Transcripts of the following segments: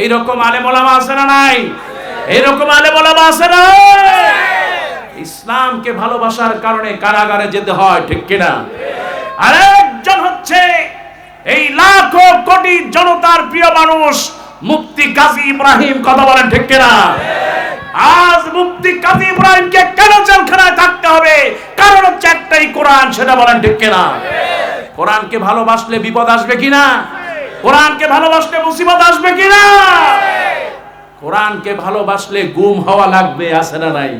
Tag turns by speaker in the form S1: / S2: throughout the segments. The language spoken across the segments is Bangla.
S1: এইরকম আলেম ওলামা আছে না নাই? এইরকম আলেম ওলামা আছে না? ইসলামকে ভালোবাসার কারণে কারাগারে যেতে হয়, ঠিক কিনা? আরেকজন হচ্ছে এই লাখো কোটি জনতার প্রিয় মানুষ মুফতি কাজী ইব্রাহিম। কথা বলেন ঠিক কিনা? আজ মুফতি কাজী ইব্রাহিমকে কেন জেলখানায় থাকতে হবে? কারণ হচ্ছে একটাই, কোরআন। সেটা বলেন ঠিক কিনা? কোরআনকে ভালোবাসলে বিপদ আসবে কিনা? কোরআনকে ভালোবাসলে মুসিবত আসবে কিনা? কোরআনকে ভালোবাসলে গুম হওয়া লাগবে, আছে না নাই?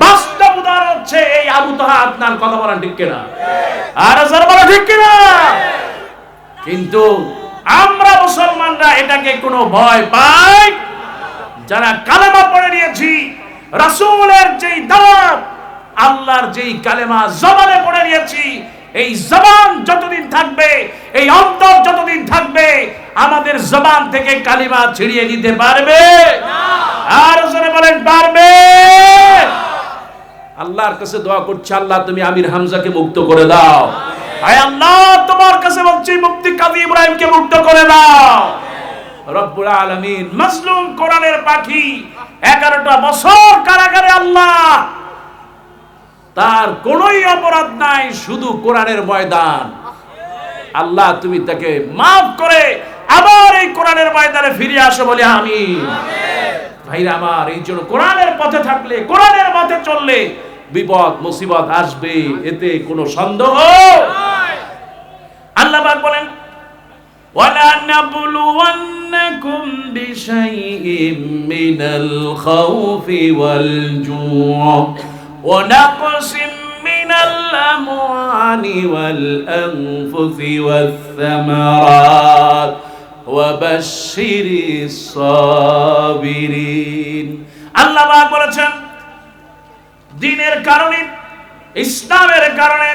S1: বাস্তব উদাহরণ হচ্ছে এই আবু তাহা আদনান। কথা বলেন ঠিক কিনা? আর যারা বলেন ঠিক কিনা? কিন্তু আমরা মুসলমানরা এটাকে কোনো ভয় পাই? যারা কালেমা পড়ে নিয়েছি, রাসূলের যেই দাওয়াত, আল্লাহর যেই কালেমা জবানে পড়ে নিয়েছি, এই জবান যতদিন থাকবে, এই অন্তর যতদিন থাকবে, আমাদের জবান থেকে কালিমা ছিড়িয়ে দিতে পারবে না। আর যারা বলেন পারবে? আল্লাহর কাছে দোয়া করছি, আল্লাহ তুমি আমির হামজাকে মুক্ত করে দাও। আয় আল্লাহ, তোমার কাছে বলছি মুফতি কাজী ইব্রাহিমকে মুক্ত করে দাও। রব্বুল আলামিন মাজলুম কোরআনের পাখি 11টা বছর কারাগারে, আল্লাহ তার কোনোই অপরাধ নাই, শুধু কোরআনের ময়দান। আল্লাহ তুমি তাকে মাফ করে আবার এই কোরআনের ময়দানে ফিরে আসো বলে আমিন। ভাইরা আমার, এই জন্য কোরআনের পথে থাকলে, কোরআনের পথে চললে বিপদ মুসিবত আসবে, এতে কোনো সন্দেহ নাই। আল্লাহ পাক বলেন, ওয়ালা নাবলুওয়ান্নাকুম বিশাইইম মিনাল খাউফি ওয়াল জু'i ওয়া নাকসিম মিনাল আমওয়ালি ওয়াল আনফুসি ওয়াস সামারাত ওয়া বাশশিরিস সাবিরিন। আল্লাহ পাক বলেছেন, দ্বীনের কারণে, ইসলামের কারণে,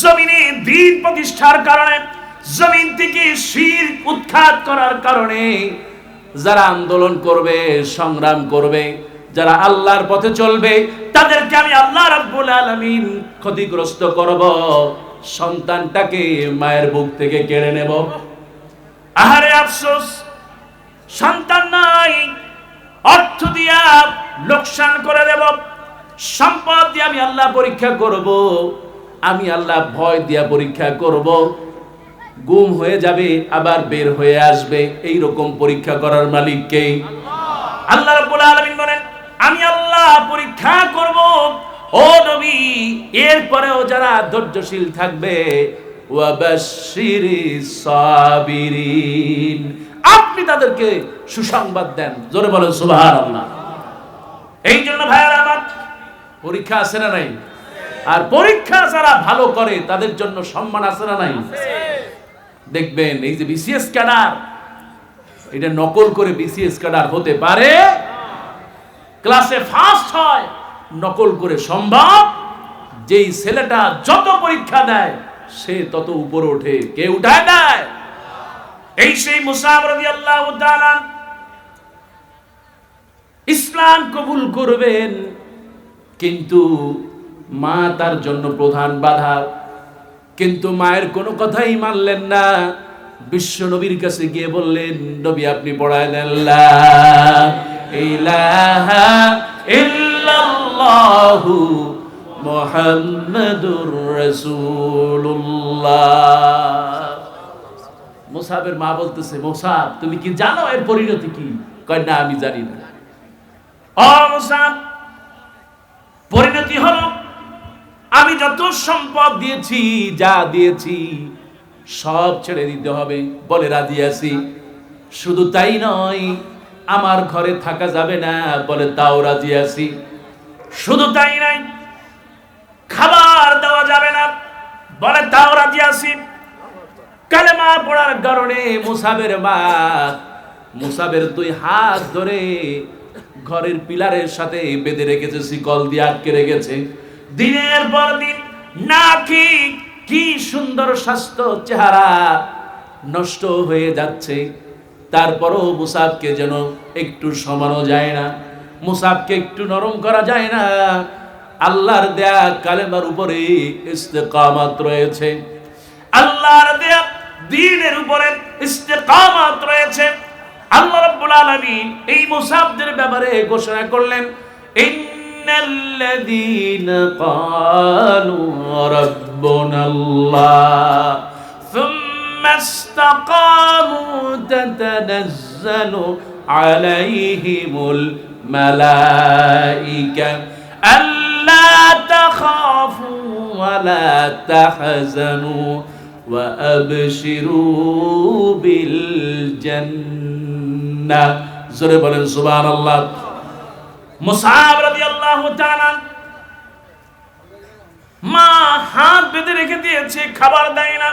S1: জমিনে দ্বীন প্রতিষ্ঠার কারণে, জমিন থেকে শিরক উৎখাত করার কারণে যারা আন্দোলন করবে, সংগ্রাম করবে, যারা আল্লাহর পথে চলবে, তাদেরকে আমি আল্লাহ রাব্বুল আলামিন ক্ষতিগ্রস্ত করব, সন্তানটাকে মায়ের বুক থেকে কেড়ে নেব। আহারে আফসোস, সন্তান নাই, অর্থ দিয়া লোকসান করে দেব, সম্পদ দিয়ে আমি আল্লাহ পরীক্ষা করব, আমি আল্লাহ ভয় দিয়া পরীক্ষা করব, গুম হয়ে যাবে আবার বের হয়ে আসবে, এই রকম পরীক্ষা করার মালিক কে? আল্লাহ রাব্বুল আলামিন বলেন, আমি আল্লাহ পরীক্ষা করব ও নবী। এরপরেও যারা ধৈর্যশীল থাকবে, ওয়া বাশশিরিস সাবিরিন, আপনি তাদেরকে সুসংবাদ দেন। জোরে বলেন সুবহানাল্লাহ। এই জন্য ভাইয়ারা আমার, পরীক্ষা আছে না নাই? আর পরীক্ষা যারা ভালো করে তাদের জন্য সম্মান আছে না নাই? দেখবেন এই যে বিসিএস ক্যাডার, এটা নকল করে বিসিএস ক্যাডার হতে পারে? ক্লাসে ফার্স্ট হয়, নকল করে সম্ভব? যেই ছেলেটা যত পরীক্ষা দেয় সে তত উপরে ওঠে। কে উঠায় দেয়? এই সেই মুসাব রাদিয়াল্লাহু তাআলা ইসলাম কবুল করবেন, কিন্তু মা তার জন্য প্রধান বাধা। কিন্তু মায়ের কোনো কথাই মানলেন না। বিশ্ব নবীর কাছে গিয়ে বললেন, নবী আপনি পড়ায় দেন লা ইলাহা ইল্লাল্লাহু মুহাম্মাদুর রাসূলুল্লাহ। মুসাবের মা বলতেছে, মুসাব তুমি কি জানো এর পরিণতি কি? কয় না, আমি জানি না। ও মুসাব, পরিণতি হলো আমি যত সম্পদ দিয়েছি, যা দিয়েছি সব ছেড়ে দিতে হবে। বলে রাজি আছি। শুধু তাই নয়, আমার ঘরে থাকা যাবে না। বলে তাও রাজি আছি। শুধু তাই নয়, খাবার দেওয়া যাবে না। বলে তাও রাজি আছি। কালেমা পড়ার কারণে মুসাবের মা মুসাবের 2 হাত ধরে ঘরের পিলারের সাথে বেঁধে রেখেছে, শিকল দিয়ে আটকে রেখেছে। দিনের পর দিন না কি সুন্দর স্বাস্থ্য, চেহারা নষ্ট হয়ে যাচ্ছে। তারপরও মুসাবকে যেন একটু সমানো যায় না, মুসাবকে একটু নরম করা যায় না। আল্লাহর দেয়া কালেমার উপরে ইস্তেকামাত রয়েছে, আল্লাহর দেয়া দ্বীনের উপরে ইস্তেকামাত রয়েছে। আল্লাহ রাব্বুল আলামিন এই মুসাবদের ব্যাপারে ঘোষণা করলেন, ইন্নাল্লাযীনা ক্বালু রাব্বুনাল্লাহ সুম্মা ইসতাকামু তাতানাজ্জালু আলাইহিমুল মালাইকা আল্লা তাখাফু ওয়া লা তাহজানু ওয়া আবশিরু বিল জান্নাহ। জোরে বলেন সুবহানাল্লাহ। মুসআব রাদিয়াল্লাহু তাআলা মা হাত বেঁধে রেখে দিয়েছে, খাবার দেয় না।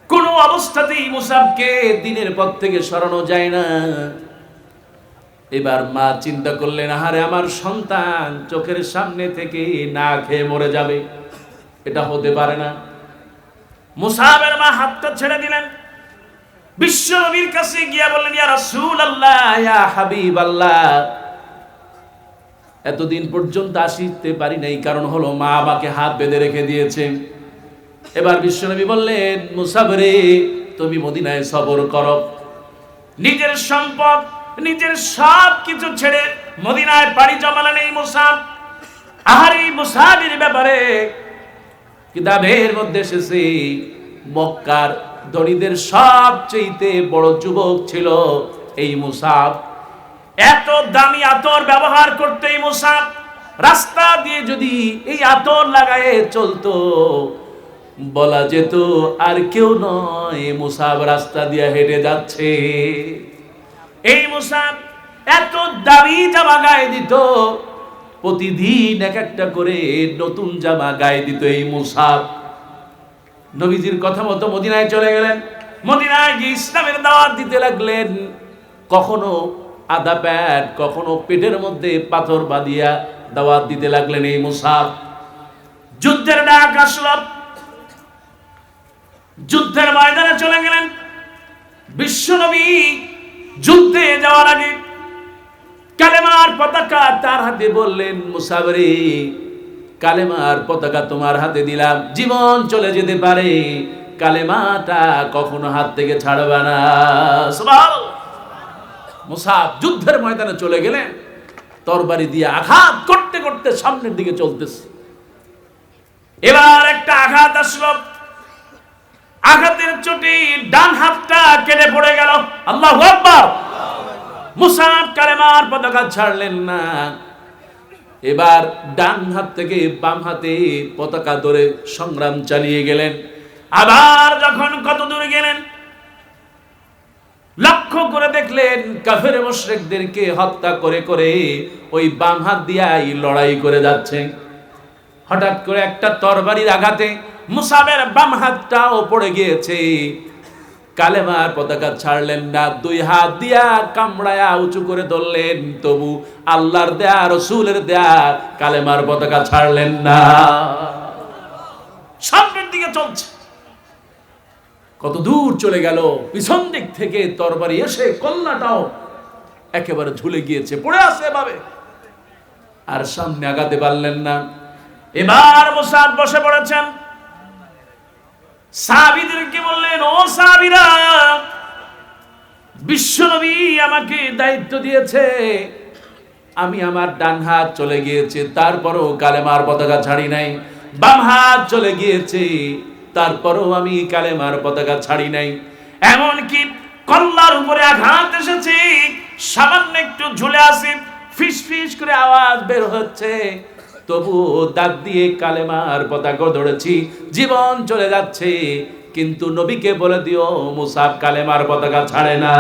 S1: কোন অবস্থাতেই মুসআবকে দিনের পথ থেকে সরানো যায় না। এবার মা চিন্তা করলেন, আহারে আমার সন্তান চোখের সামনে থেকে না খেয়ে মরে যাবে, এটা হতে পারে না। মুসআবের মা হাতটা ছেড়ে দিলেন, বিশ্ব নবীর কাছে গিয়া বললেন, ইয়া রাসূলুল্লাহ, ইয়া হাবিবাল্লাহ, এতদিন পর্যন্ত আসতে পারি নাই, কারণ হলো মা আমাকে হাত বেঁধে রেখে দিয়েছে। এবার বিশ্বনবী বললেন, মুসআব রে, তুমি মদিনায় সবর করো। নিজের সম্পদ, নিজের সব কিছু ছেড়ে মদিনায় পাড়ি জমালেন এই মুসআব। আর এই মুসআবের ব্যাপারে কিতাবের মধ্যে এসেছে, মক্কার ধনীদের সবচেয়ে বড় যুবক ছিল এই মুসআব। এত দামি আতর ব্যবহার করতে এই মুসআব, রাস্তা দিয়ে যদি এই আতর লাগায়ে চলতো, বলা যেত আর কেউ নয়, মুসআব রাস্তা দিয়ে হেঁটে যাচ্ছে। এই মুসআব এত দামি জামা গায়ে দিত, প্রতিদিন এক একটা করে নতুন জামা গায়ে দিত এই মুসআব। নবীজির কথা মতো মদিনায় চলে গেলেন। মদিনায় গিয়ে ইসলামের দাওয়াত দিতে লাগলেন। কখনো আধা প্যাট, কখনো পেটের মধ্যে পাথর বাঁধিয়া দাওয়াত দিতে লাগলেন এই মুসআব। যুদ্ধের ডাক আসলো, যুদ্ধের ময়দানে চলে গেলেন। বিশ্বনবী যুদ্ধে যাওয়ার আগে কালেমার পতাকা তার হাতে বললেন, মুসআব রে, কালেমার পতাকা তোমার হাতে দিলাম, জীবন চলে যেতে পারে, কালেমাটা কখনো হাত থেকে ছাড়বে না। সুবহানাল্লাহ। মুসআব যুদ্ধের ময়দানে চলে গেলেন, তরবারি দিয়ে আঘাত করতে করতে সামনের দিকে চলতেছে। এবার একটা আঘাত আসলো, আঘাতের চোটে ডান হাতটা কেটে পড়ে গেল। আল্লাহু আকবার। মুসআব কালেমার পতাকা ছাড়লেন না। এবার ডান হাত থেকে বাম হাতে পতাকা ধরে সংগ্রাম চালিয়ে গেলেন। আবার যখন কত দূরে গেলেন, লক্ষ্য করে দেখলেন কাফের মুশরিকদেরকে হত্যা করে করে ওই বাম হাত দিয়াই লড়াই করে যাচ্ছে। হঠাৎ করে একটা তরবারির আঘাতে মুসআবের বাম হাতটাও পড়ে গিয়েছে। কালেমার পতাকা ছাড়লেন না, দুই হাত দিয়া কামড়ায়া উঁচু করে ধরলেন, তবু আল্লাহর দেয়া, রাসূলের দেয়া কালেমার পতাকা ছাড়লেন না। সামনের দিকে চলছে। কত দূর চলে গেল, পিছন দিক থেকে তরবারি এসে কল্লাটাও একেবারে ঝুলে গিয়েছে, পড়ে আছে এভাবে, আর সামনে আগাতে পারলেন না। এবার মুসআব বসে পড়েছেন। সাহাবীদেরকে বললেন, ও সাহাবীরা, বিশ্বনবী আমাকে দায়িত্ব দিয়েছে, আমি আমার ডান হাত চলে গিয়েছে, তারপরও কালেমার পতাকা ছাড়ি নাই। বাম হাত চলে গিয়েছে, তারপরও আমি কালেমার পতাকা ছাড়ি নাই। এমনকি কল্লার উপরে আঘাত এসেছে, সামান্য একটু ঝুলে আছে, ফিস ফিস করে আওয়াজ বের হচ্ছে, তবু দাঁত দিয়ে কালেমার পতাকা ধরেছি, জীবন চলে যাচ্ছে, কিন্তু নবীকে বলে দিও মুসআব কালেমার পতাকা ছাড়ে না।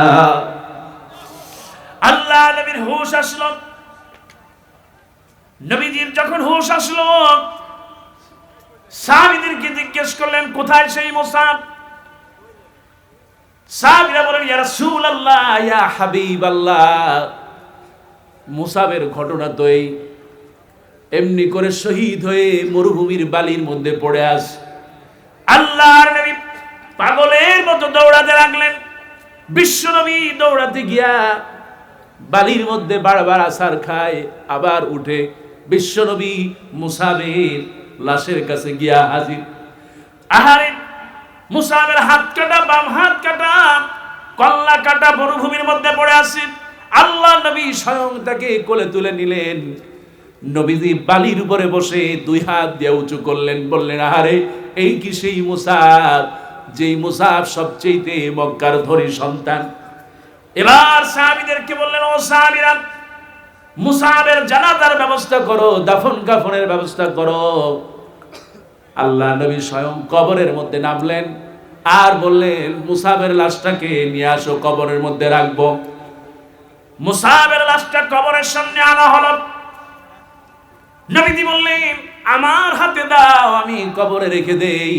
S1: আল্লাহ নবীর হুঁশ আসলো। নবীজির যখন হুঁশ আসলো, সাহাবীদেরকে জিজ্ঞেস করলেন, কোথায় সেই মুসআব? সাহাবীরা বলেন, ইয়া রাসূলুল্লাহ, ইয়া হাবিবাল্লাহ, মুসআবের ঘটনা তো এই এমনি করে শহীদ হয়ে মরুভূমির বালির মধ্যে পড়ে আছে। আল্লাহর নবী পাগলের মতো দৌড়াতে লাগলেন। বিশ্বনবী দৌড়াতে গিয়া বালির মধ্যে বারবার আছাড় খায়, আবার উঠে বিশ্বনবী মুসআবের লাশের কাছে গিয়া হাজির। আহারে, মুসআবের হাত কাটা, বাম হাত কাটা, কল্লা কাটা। কাটা মরুভূমির মধ্যে পড়ে আছে। আল্লাহ নবী স্বয়ং তাকে কোলে তুলে নিলেন। নবীজি বালির উপরে বসে দুই হাত দিয়ে উঁচু করলেন, বললেন, আরে এই কি সেই মুসাব, যেই মুসাব সবচেয়ে মক্কার ধনী সন্তান। এবার সাহাবীদেরকে বললেন, ও সাহাবীরা, মুসাবের জানাজার ব্যবস্থা করো, দাফন কাফনের ব্যবস্থা করো। আল্লাহ নবী স্বয়ং কবরের মধ্যে নামলেন আর বললেন, মুসাবের লাশটাকে নিয়ে আসো, কবরের মধ্যে রাখবো। মুসাবের লাশটা কবরের সামনে আনা হলো। নবীজি বললেন, আমার হাতে দাও, আমি কবরে রেখে দেই।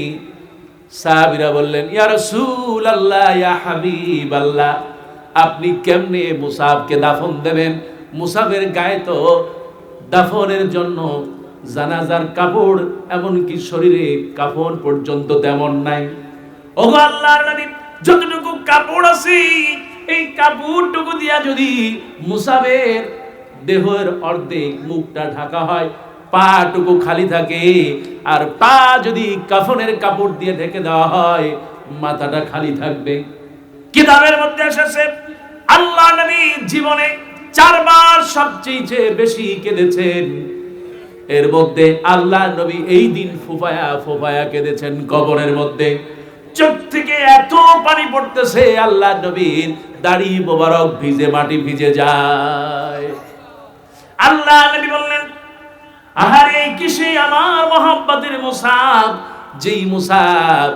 S1: সাহাবীরা বললেন, ইয়া রাসূলুল্লাহ, ইয়া হাবিবাল্লাহ, আপনি কেমনে মুসাবকে দাফন দেবেন? মুসাবের গায়ে তো দাফনের জন্য জানাজার কাপড়, এমনকি শরীরে কাফন পর্যন্ত তেমন নাই। ওগো আল্লাহর নবী, যতটুকু কাপড় আছে এই কাপড়টুকু দিয়া যদি মুসাবের দেহের অর্ধেক মুখটা ঢাকা হয়, পাটুকু খালি থাকে, আর পা যদি কাফনের কাপড় দিয়ে ঢেকে দেওয়া হয়, মাথাটা খালি থাকবে। কিতাবের মধ্যে এসেছে আল্লাহ নবী জীবনে 4 বার সবচেয়ে বেশি কেঁদেছেন। এর মধ্যে আল্লাহ নবী এই দিন ফুফায়া ফুফায়া কেঁদেছেন কবরের মধ্যে। চোখ থেকে এত পানি পড়তেছে, আল্লাহ নবীর দাড়ি মোবারক ভিজে, মাটি ভিজে যায়। আল্লাহ নবী বললেন, আহারে কিসে আমার মহব্বতের মুসাব, যেই মুসাব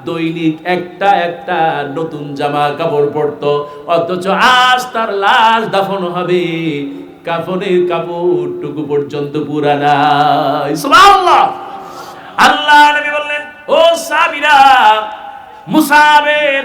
S1: দৈনিক একটা একটা নতুন জামা কাপড় পরতো, অথচ আজ তার লাশ দাফন হবে, কাফনের কাপড়টুকু পর্যন্ত পুরানা। সুবহানাল্লাহ। আল্লাহ নবী বললেন, ও সাহাবীরা, মুসাবের